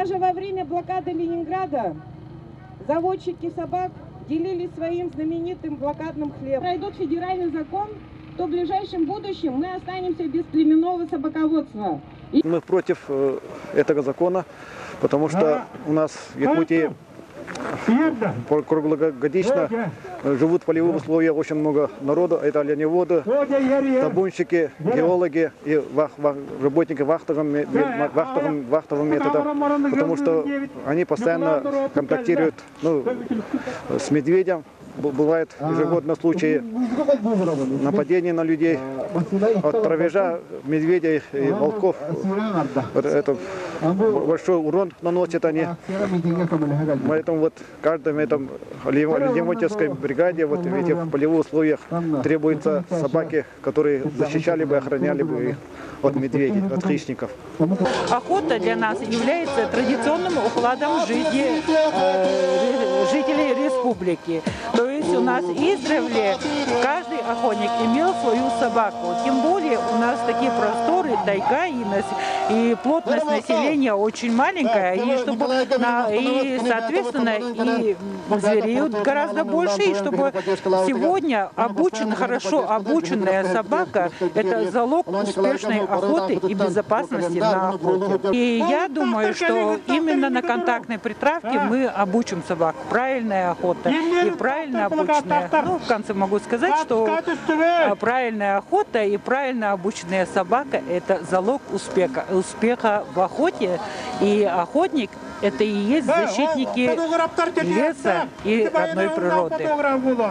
Даже во время блокады Ленинграда заводчики собак делились своим знаменитым блокадным хлебом. Пройдет федеральный закон, то в ближайшем будущем мы останемся без племенного собаководства. Мы против этого закона, потому что у нас в Якутии круглогодично живут в полевых условиях очень много народу. Это оленеводы, табунщики, геологи и работники вахтового метода, потому что они постоянно контактируют с медведем. Бывают ежегодно случаи нападений на людей от травежа, медведей и волков. Это большой урон наносят они. Поэтому вот в каждом этом оленеводческой бригаде вот в этих полевых условиях требуются собаки, которые защищали бы, охраняли бы их от медведей, от хищников. Охота для нас является традиционным укладом жизни жителей республики. То есть у нас издревле каждый охотник имел свою собаку. Тем более у нас такие просторы, тайга и плотность населения очень маленькая. И соответственно, и зверей гораздо больше. И чтобы сегодня хорошо обученная собака – это залог успешной охоты и безопасности на охоте. И я думаю, что именно на контактной притравке мы обучим собак. Правильная охота и правильно обученная. Ну, в конце могу сказать, что правильная охота и правильно обученная собака – это залог успеха в охоте. И охотник – это и есть защитники леса и родной природы.